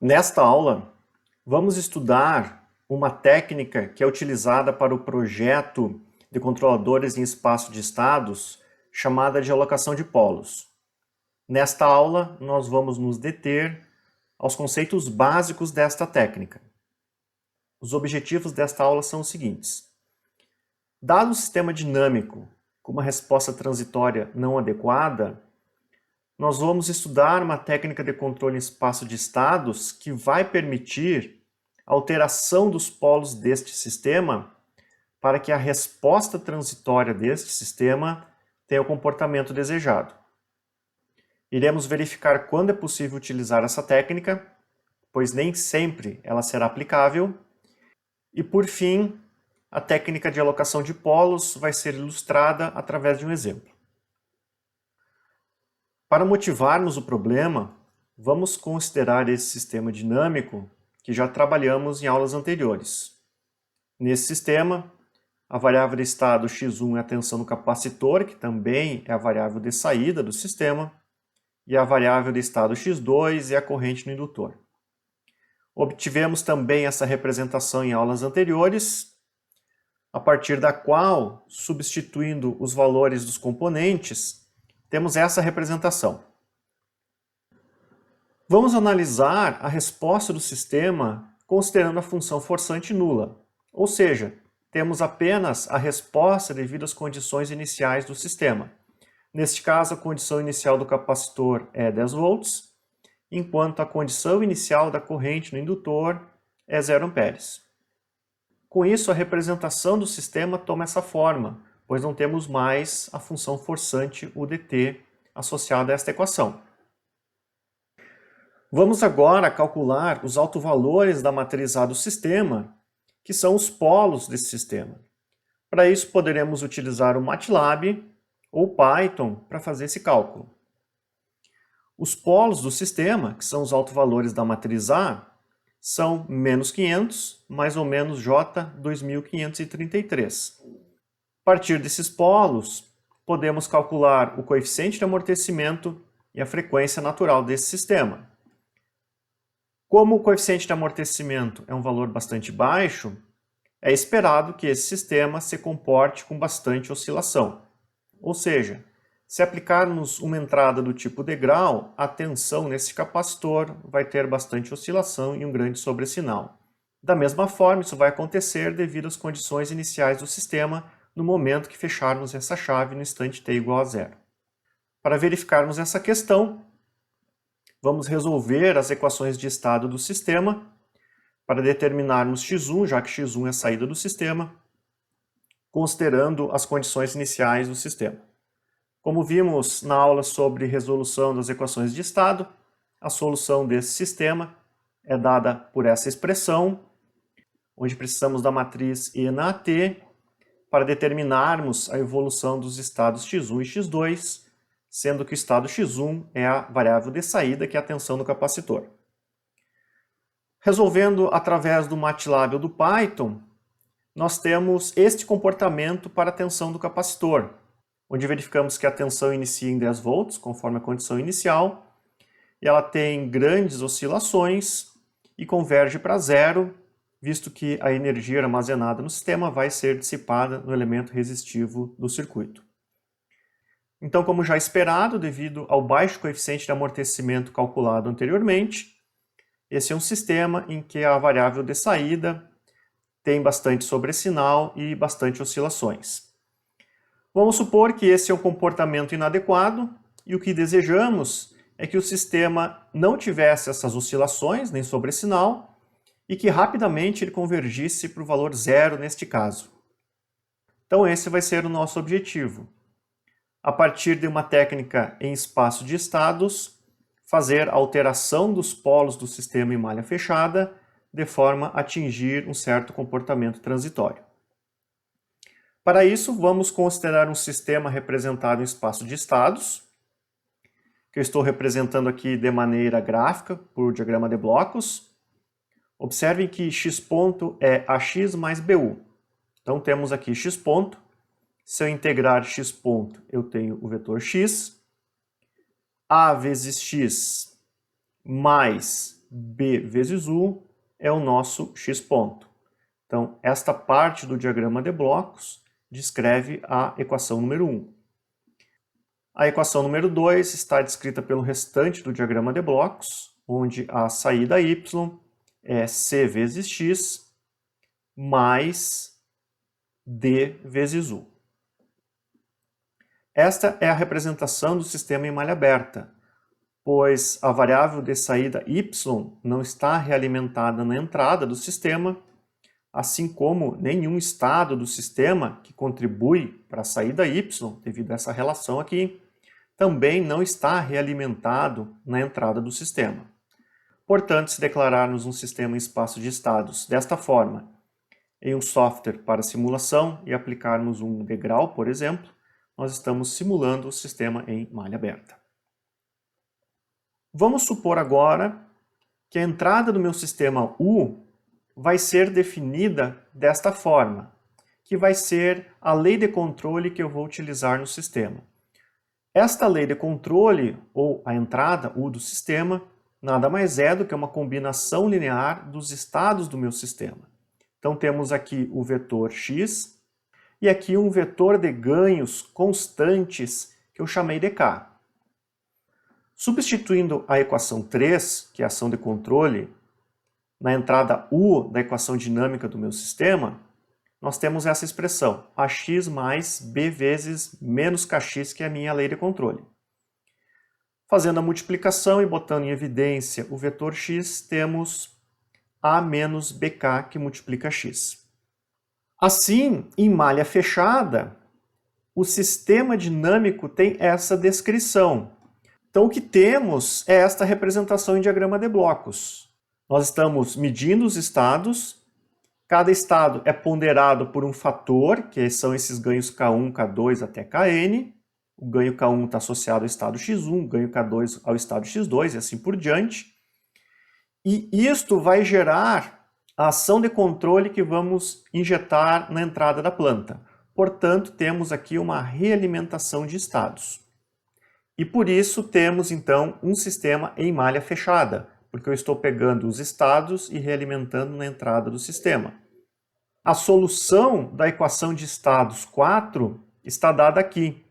Nesta aula, vamos estudar uma técnica que é utilizada para o projeto de controladores em espaço de estados, chamada de alocação de polos. Nesta aula, nós vamos nos deter aos conceitos básicos desta técnica. Os objetivos desta aula são os seguintes. Dado um sistema dinâmico com uma resposta transitória não adequada, nós vamos estudar uma técnica de controle em espaço de estados que vai permitir a alteração dos polos deste sistema para que a resposta transitória deste sistema tenha o comportamento desejado. Iremos verificar quando é possível utilizar essa técnica, pois nem sempre ela será aplicável. E, por fim, a técnica de alocação de polos vai ser ilustrada através de um exemplo. Para motivarmos o problema, vamos considerar esse sistema dinâmico que já trabalhamos em aulas anteriores. Nesse sistema, a variável de estado x1 é a tensão no capacitor, que também é a variável de saída do sistema, e a variável de estado x2 é a corrente no indutor. Obtivemos também essa representação em aulas anteriores, a partir da qual, substituindo os valores dos componentes, temos essa representação. Vamos analisar a resposta do sistema considerando a função forçante nula, ou seja, temos apenas a resposta devido às condições iniciais do sistema. Neste caso, a condição inicial do capacitor é 10 volts, enquanto a condição inicial da corrente no indutor é 0 amperes. Com isso, a representação do sistema toma essa forma, pois não temos mais a função forçante UDT associada a esta equação. Vamos agora calcular os autovalores da matriz A do sistema, que são os polos desse sistema. Para isso, poderemos utilizar o MATLAB ou Python para fazer esse cálculo. Os polos do sistema, que são os autovalores da matriz A, são menos 500, mais ou menos J 2533. A partir desses polos, podemos calcular o coeficiente de amortecimento e a frequência natural desse sistema. Como o coeficiente de amortecimento é um valor bastante baixo, é esperado que esse sistema se comporte com bastante oscilação. Ou seja, se aplicarmos uma entrada do tipo degrau, a tensão nesse capacitor vai ter bastante oscilação e um grande sobressinal. Da mesma forma, isso vai acontecer devido às condições iniciais do sistema no momento que fecharmos essa chave no instante t igual a 0. Para verificarmos essa questão, vamos resolver as equações de estado do sistema para determinarmos x1, já que x1 é a saída do sistema, considerando as condições iniciais do sistema. Como vimos na aula sobre resolução das equações de estado, a solução desse sistema é dada por essa expressão, onde precisamos da matriz E na AT para determinarmos a evolução dos estados x1 e x2, sendo que o estado x1 é a variável de saída, que é a tensão no capacitor. Resolvendo através do MATLAB ou do Python, nós temos este comportamento para a tensão do capacitor, onde verificamos que a tensão inicia em 10 volts, conforme a condição inicial, e ela tem grandes oscilações e converge para zero, visto que a energia armazenada no sistema vai ser dissipada no elemento resistivo do circuito. Então, como já esperado, devido ao baixo coeficiente de amortecimento calculado anteriormente, esse é um sistema em que a variável de saída tem bastante sobressinal e bastante oscilações. Vamos supor que esse é um comportamento inadequado e o que desejamos é que o sistema não tivesse essas oscilações, nem sobressinal, e que rapidamente ele convergisse para o valor zero neste caso. Então esse vai ser o nosso objetivo. A partir de uma técnica em espaço de estados, fazer a alteração dos polos do sistema em malha fechada, de forma a atingir um certo comportamento transitório. Para isso, vamos considerar um sistema representado em espaço de estados, que eu estou representando aqui de maneira gráfica, por diagrama de blocos. Observem que x ponto é ax mais bu. Então temos aqui x ponto. Se eu integrar x ponto, eu tenho o vetor x. A vezes x mais B vezes U é o nosso x ponto. Então, esta parte do diagrama de blocos descreve a equação número 1. A equação número 2 está descrita pelo restante do diagrama de blocos, onde a saída y é c vezes x mais d vezes u. Esta é a representação do sistema em malha aberta, pois a variável de saída y não está realimentada na entrada do sistema, assim como nenhum estado do sistema que contribui para a saída y, devido a essa relação aqui, também não está realimentado na entrada do sistema. Portanto, se declararmos um sistema em espaço de estados desta forma, em um software para simulação e aplicarmos um degrau, por exemplo, nós estamos simulando o sistema em malha aberta. Vamos supor agora que a entrada do meu sistema U vai ser definida desta forma, que vai ser a lei de controle que eu vou utilizar no sistema. Esta lei de controle, ou a entrada U do sistema, nada mais é do que uma combinação linear dos estados do meu sistema. Então temos aqui o vetor x e aqui um vetor de ganhos constantes que eu chamei de k. Substituindo a equação 3, que é a ação de controle, na entrada U da equação dinâmica do meu sistema, nós temos essa expressão, ax mais b vezes menos kx, que é a minha lei de controle. Fazendo a multiplicação e botando em evidência o vetor x, temos a menos bk, que multiplica x. Assim, em malha fechada, o sistema dinâmico tem essa descrição. Então, o que temos é esta representação em diagrama de blocos. Nós estamos medindo os estados, cada estado é ponderado por um fator, que são esses ganhos K1, K2 até Kn. O ganho K1 está associado ao estado x1, o ganho K2 ao estado x2 e assim por diante. E isto vai gerar a ação de controle que vamos injetar na entrada da planta. Portanto, temos aqui uma realimentação de estados. E por isso temos, então, um sistema em malha fechada, porque eu estou pegando os estados e realimentando na entrada do sistema. A solução da equação de estados 4 está dada aqui,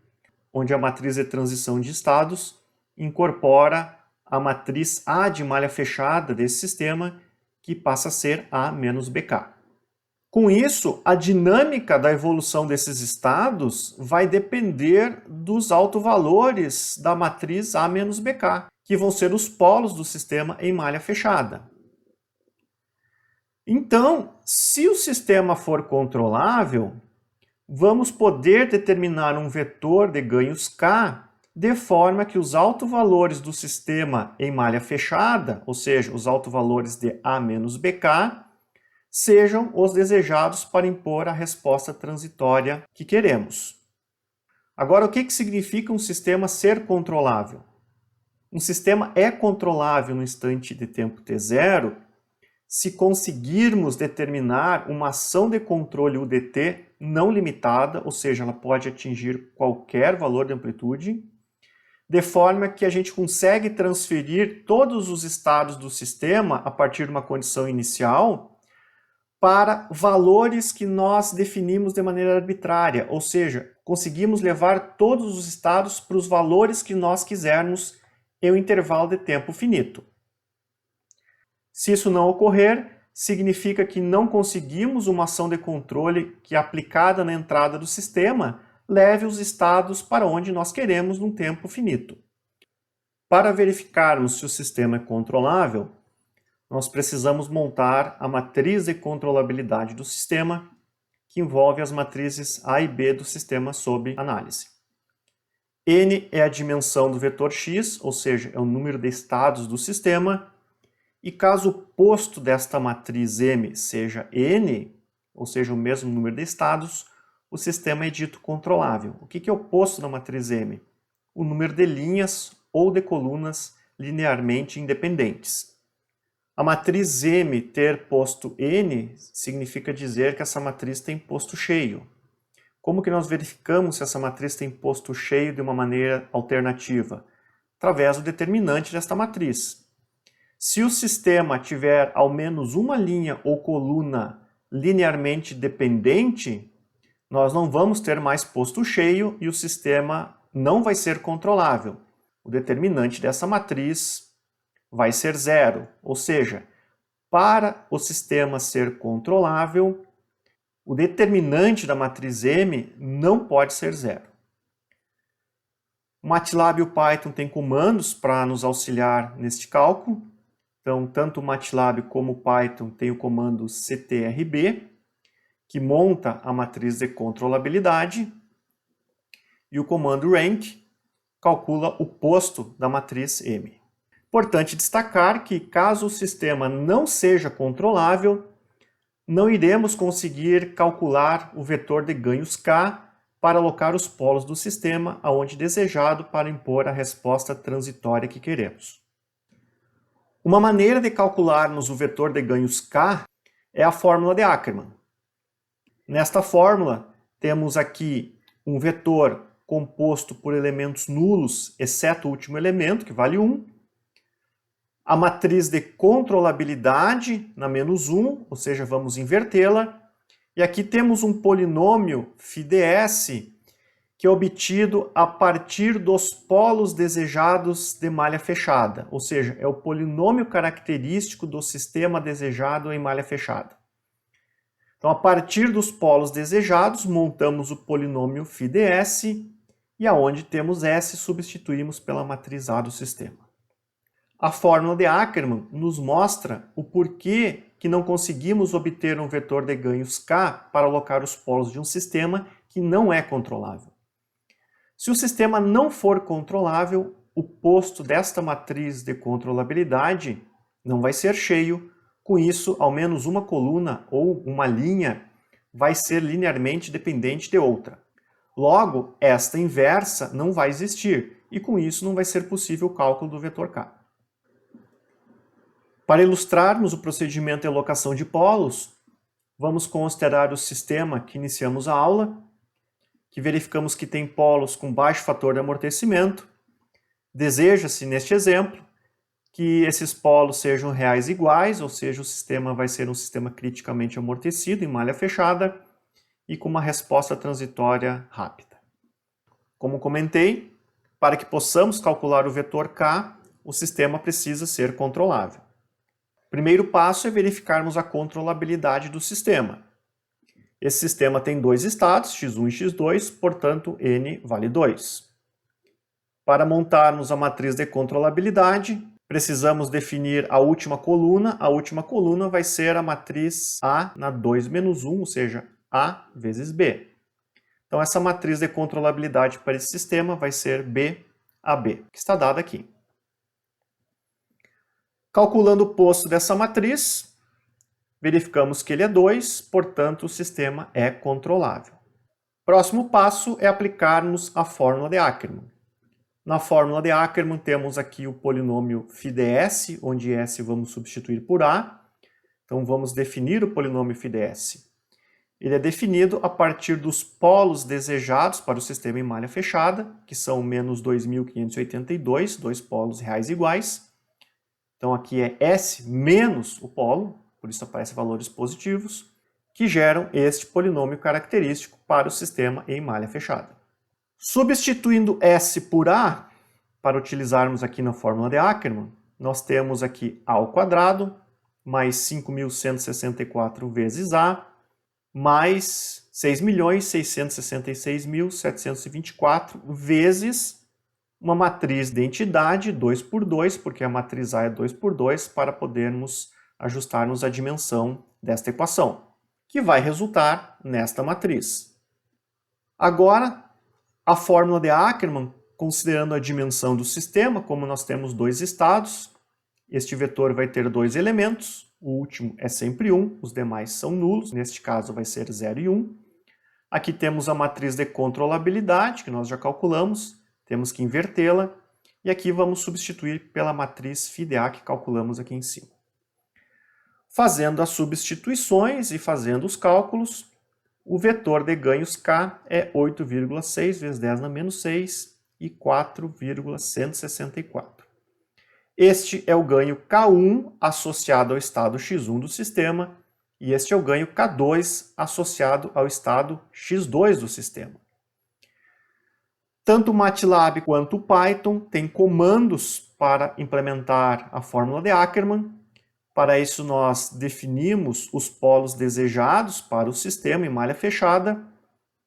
onde a matriz de transição de estados incorpora a matriz A de malha fechada desse sistema, que passa a ser A menos BK. Com isso, a dinâmica da evolução desses estados vai depender dos autovalores da matriz A menos BK, que vão ser os polos do sistema em malha fechada. Então, se o sistema for controlável, vamos poder determinar um vetor de ganhos K de forma que os autovalores do sistema em malha fechada, ou seja, os autovalores de A menos BK, sejam os desejados para impor a resposta transitória que queremos. Agora, o que significa um sistema ser controlável? Um sistema é controlável no instante de tempo t0 se conseguirmos determinar uma ação de controle UDT não limitada, ou seja, ela pode atingir qualquer valor de amplitude, de forma que a gente consegue transferir todos os estados do sistema a partir de uma condição inicial para valores que nós definimos de maneira arbitrária, ou seja, conseguimos levar todos os estados para os valores que nós quisermos em um intervalo de tempo finito. Se isso não ocorrer, significa que não conseguimos uma ação de controle que, aplicada na entrada do sistema, leve os estados para onde nós queremos num tempo finito. Para verificarmos se o sistema é controlável, nós precisamos montar a matriz de controlabilidade do sistema, que envolve as matrizes A e B do sistema sob análise. N é a dimensão do vetor x, ou seja, é o número de estados do sistema, e caso o posto desta matriz M seja N, ou seja, o mesmo número de estados, o sistema é dito controlável. O que é o posto da matriz M? O número de linhas ou de colunas linearmente independentes. A matriz M ter posto N significa dizer que essa matriz tem posto cheio. Como que nós verificamos se essa matriz tem posto cheio de uma maneira alternativa? Através do determinante desta matriz. Se o sistema tiver ao menos uma linha ou coluna linearmente dependente, nós não vamos ter mais posto cheio e o sistema não vai ser controlável. O determinante dessa matriz vai ser zero, ou seja, para o sistema ser controlável, o determinante da matriz M não pode ser zero. O MATLAB e o Python têm comandos para nos auxiliar neste cálculo. Então, tanto o MATLAB como o Python têm o comando ctrb, que monta a matriz de controlabilidade, e o comando rank calcula o posto da matriz M. Importante destacar que, caso o sistema não seja controlável, não iremos conseguir calcular o vetor de ganhos K para alocar os polos do sistema aonde desejado para impor a resposta transitória que queremos. Uma maneira de calcularmos o vetor de ganhos K é a fórmula de Ackermann. Nesta fórmula, temos aqui um vetor composto por elementos nulos, exceto o último elemento, que vale 1. A matriz de controlabilidade na menos 1, ou seja, vamos invertê-la. E aqui temos um polinômio φds, que é obtido a partir dos polos desejados de malha fechada, ou seja, é o polinômio característico do sistema desejado em malha fechada. Então, a partir dos polos desejados, montamos o polinômio φds e aonde temos S, substituímos pela matriz A do sistema. A fórmula de Ackermann nos mostra o porquê que não conseguimos obter um vetor de ganhos K para alocar os polos de um sistema que não é controlável. Se o sistema não for controlável, o posto desta matriz de controlabilidade não vai ser cheio. Com isso, ao menos uma coluna ou uma linha vai ser linearmente dependente de outra. Logo, esta inversa não vai existir e com isso não vai ser possível o cálculo do vetor K. Para ilustrarmos o procedimento de alocação de polos, vamos considerar o sistema que iniciamos a aula, que verificamos que tem polos com baixo fator de amortecimento. Deseja-se, neste exemplo, que esses polos sejam reais iguais, ou seja, o sistema vai ser um sistema criticamente amortecido em malha fechada e com uma resposta transitória rápida. Como comentei, para que possamos calcular o vetor K, o sistema precisa ser controlável. O primeiro passo é verificarmos a controlabilidade do sistema. Esse sistema tem dois estados, x1 e x2, portanto, n vale 2. Para montarmos a matriz de controlabilidade, precisamos definir a última coluna. A última coluna vai ser a matriz A na 2 menos 1, ou seja, A vezes B. Então, essa matriz de controlabilidade para esse sistema vai ser BAB, que está dada aqui. Calculando o posto dessa matriz, verificamos que ele é 2, portanto, o sistema é controlável. Próximo passo é aplicarmos a fórmula de Ackermann. Na fórmula de Ackermann temos aqui o polinômio φds, onde S vamos substituir por A. Então vamos definir o polinômio φds. Ele é definido a partir dos polos desejados para o sistema em malha fechada, que são menos 2.582, dois polos reais iguais. Então aqui é S menos o polo, por isso aparecem valores positivos, que geram este polinômio característico para o sistema em malha fechada. Substituindo S por A, para utilizarmos aqui na fórmula de Ackermann, nós temos aqui A ao quadrado, mais 5.164 vezes A, mais 6.666.724 vezes uma matriz de entidade 2 por 2, porque a matriz A é 2 por 2, para podermos ajustarmos a dimensão desta equação, que vai resultar nesta matriz. Agora, a fórmula de Ackermann, considerando a dimensão do sistema, como nós temos dois estados, este vetor vai ter dois elementos, o último é sempre 1, os demais são nulos, neste caso vai ser 0 e 1. Aqui temos a matriz de controlabilidade, que nós já calculamos, temos que invertê-la, e aqui vamos substituir pela matriz φdA que calculamos aqui em cima. Fazendo as substituições e fazendo os cálculos, o vetor de ganhos K é 8,6 vezes 10 na menos 6 e 4,164. Este é o ganho K1 associado ao estado X1 do sistema, e este é o ganho K2 associado ao estado X2 do sistema. Tanto o MATLAB quanto o Python têm comandos para implementar a fórmula de Ackermann. Para isso, nós definimos os polos desejados para o sistema em malha fechada,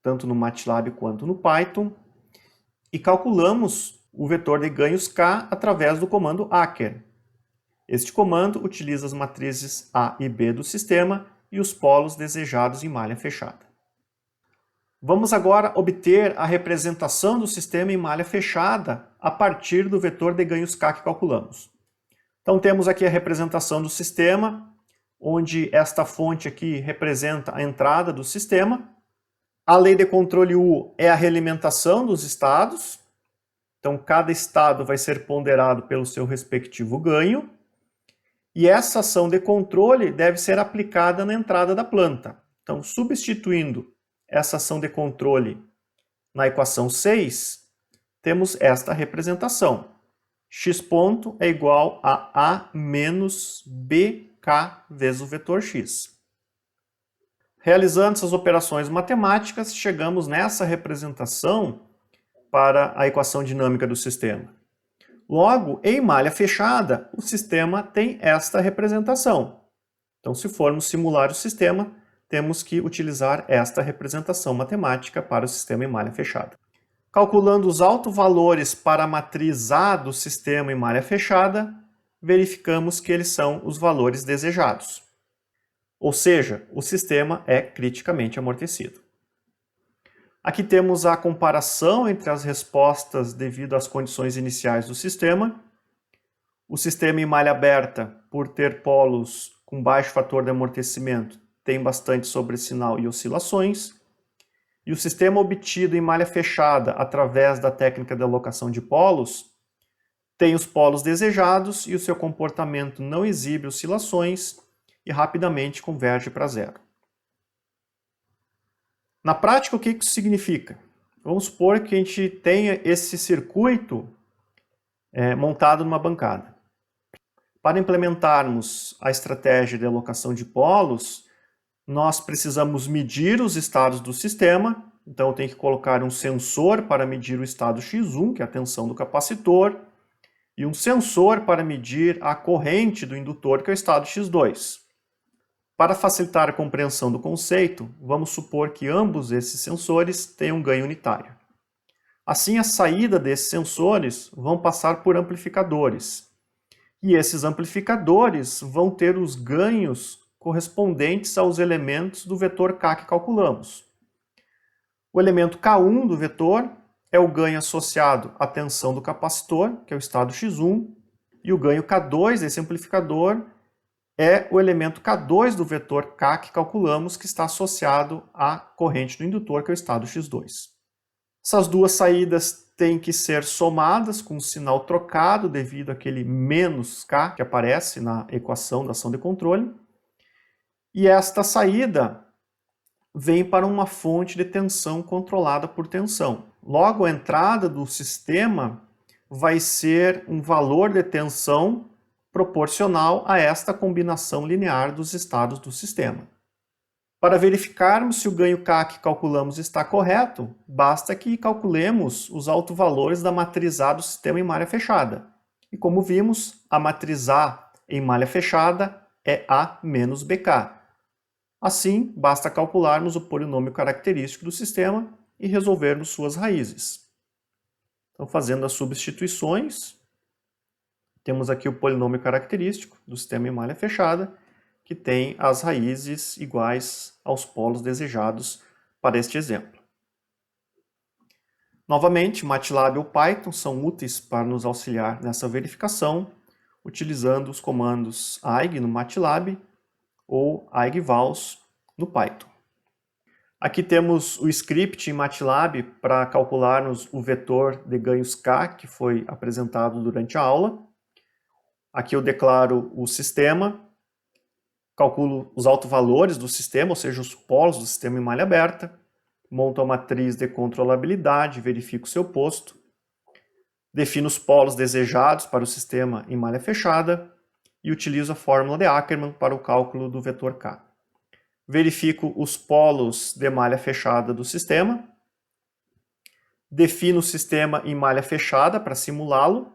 tanto no MATLAB quanto no Python, e calculamos o vetor de ganhos K através do comando Acker. Este comando utiliza as matrizes A e B do sistema e os polos desejados em malha fechada. Vamos agora obter a representação do sistema em malha fechada a partir do vetor de ganhos K que calculamos. Então temos aqui a representação do sistema, onde esta fonte aqui representa a entrada do sistema. A lei de controle U é a realimentação dos estados. Então cada estado vai ser ponderado pelo seu respectivo ganho. E essa ação de controle deve ser aplicada na entrada da planta. Então, substituindo essa ação de controle na equação 6, temos esta representação. X ponto é igual a A menos BK vezes o vetor X. Realizando essas operações matemáticas, chegamos nessa representação para a equação dinâmica do sistema. Logo, em malha fechada, o sistema tem esta representação. Então, se formos simular o sistema, temos que utilizar esta representação matemática para o sistema em malha fechada. Calculando os autovalores para a matriz A do sistema em malha fechada, verificamos que eles são os valores desejados. Ou seja, o sistema é criticamente amortecido. Aqui temos a comparação entre as respostas devido às condições iniciais do sistema. O sistema em malha aberta, por ter polos com baixo fator de amortecimento, tem bastante sobressinal e oscilações. E o sistema obtido em malha fechada através da técnica de alocação de polos tem os polos desejados e o seu comportamento não exibe oscilações e rapidamente converge para zero. Na prática, o que isso significa? Vamos supor que a gente tenha esse circuito montado numa bancada. Para implementarmos a estratégia de alocação de polos, nós precisamos medir os estados do sistema. Então eu tenho que colocar um sensor para medir o estado X1, que é a tensão do capacitor, e um sensor para medir a corrente do indutor, que é o estado X2. Para facilitar a compreensão do conceito, vamos supor que ambos esses sensores tenham um ganho unitário. Assim, a saída desses sensores vão passar por amplificadores. E esses amplificadores vão ter os ganhos correspondentes aos elementos do vetor K que calculamos. O elemento K1 do vetor é o ganho associado à tensão do capacitor, que é o estado X1, e o ganho K2 desse amplificador é o elemento K2 do vetor K que calculamos, que está associado à corrente do indutor, que é o estado X2. Essas duas saídas têm que ser somadas com um sinal trocado devido àquele menos K que aparece na equação da ação de controle. E esta saída vem para uma fonte de tensão controlada por tensão. Logo, a entrada do sistema vai ser um valor de tensão proporcional a esta combinação linear dos estados do sistema. Para verificarmos se o ganho K que calculamos está correto, basta que calculemos os autovalores da matriz A do sistema em malha fechada. E como vimos, a matriz A em malha fechada é A menos BK. Assim, basta calcularmos o polinômio característico do sistema e resolvermos suas raízes. Então, fazendo as substituições, temos aqui o polinômio característico do sistema em malha fechada, que tem as raízes iguais aos polos desejados para este exemplo. Novamente, MATLAB ou Python são úteis para nos auxiliar nessa verificação, utilizando os comandos aig no MATLAB ou aigvals no Python. Aqui temos o script em MATLAB para calcularmos o vetor de ganhos K que foi apresentado durante a aula. Aqui eu declaro o sistema, calculo os autovalores do sistema, ou seja, os polos do sistema em malha aberta, monto a matriz de controlabilidade, verifico o seu posto. defino os polos desejados para o sistema em malha fechada e utilizo a fórmula de Ackermann para o cálculo do vetor K. Verifico os polos de malha fechada do sistema, defino o sistema em malha fechada para simulá-lo,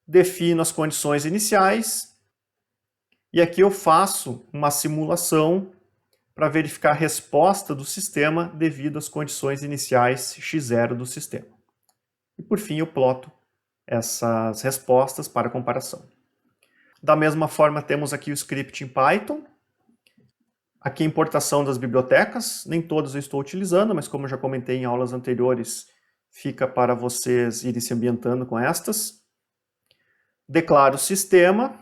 defino as condições iniciais e aqui eu faço uma simulação para verificar a resposta do sistema devido às condições iniciais x0 do sistema. E por fim eu ploto essas respostas para comparação. Da mesma forma temos aqui o script em Python. Aqui a importação das bibliotecas, nem todas eu estou utilizando, mas como eu já comentei em aulas anteriores, fica para vocês irem se ambientando com estas. Declaro o sistema,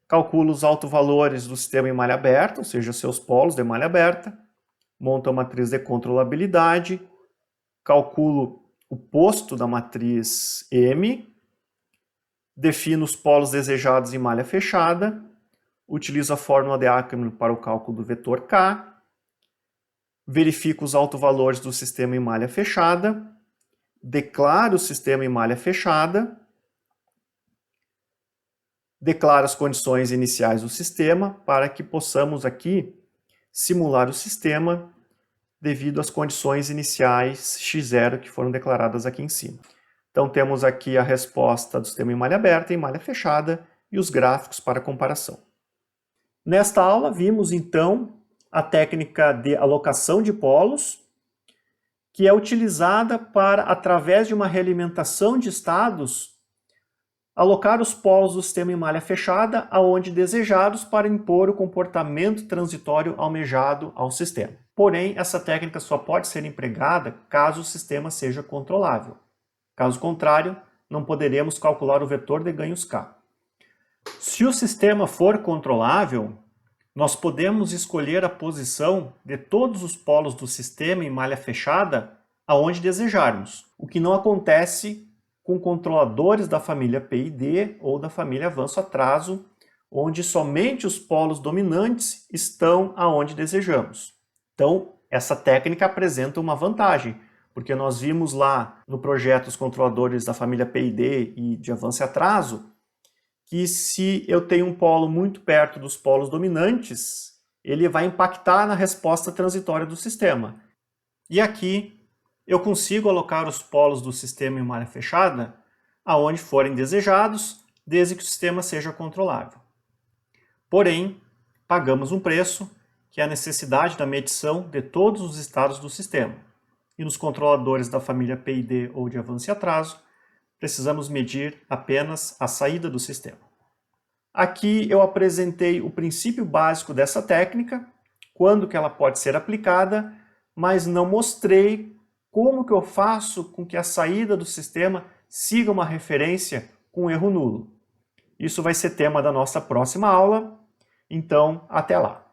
calculo os autovalores do sistema em malha aberta, ou seja, seus polos de malha aberta, monto a matriz de controlabilidade, calculo o posto da matriz M, defino os polos desejados em malha fechada, utilizo a fórmula de Ackermann para o cálculo do vetor K, verifico os autovalores do sistema em malha fechada, declaro o sistema em malha fechada, declaro as condições iniciais do sistema para que possamos aqui simular o sistema devido às condições iniciais x0 que foram declaradas aqui em cima. Então temos aqui a resposta do sistema em malha aberta e em malha fechada e os gráficos para comparação. Nesta aula vimos então a técnica de alocação de polos, que é utilizada para, através de uma realimentação de estados, alocar os polos do sistema em malha fechada aonde desejados para impor o comportamento transitório almejado ao sistema. Porém, essa técnica só pode ser empregada caso o sistema seja controlável. Caso contrário, não poderemos calcular o vetor de ganhos K. Se o sistema for controlável, nós podemos escolher a posição de todos os polos do sistema em malha fechada aonde desejarmos, o que não acontece com controladores da família PID ou da família avanço-atraso, onde somente os polos dominantes estão aonde desejamos. Então, essa técnica apresenta uma vantagem, porque nós vimos lá no projeto os controladores da família PID e de avanço e atraso, que se eu tenho um polo muito perto dos polos dominantes, ele vai impactar na resposta transitória do sistema. E aqui eu consigo alocar os polos do sistema em malha fechada aonde forem desejados, desde que o sistema seja controlável. Porém, pagamos um preço, que é a necessidade da medição de todos os estados do sistema. E nos controladores da família PID ou de avanço e atraso, precisamos medir apenas a saída do sistema. Aqui eu apresentei o princípio básico dessa técnica, quando que ela pode ser aplicada, mas não mostrei como que eu faço com que a saída do sistema siga uma referência com erro nulo. Isso vai ser tema da nossa próxima aula, então até lá.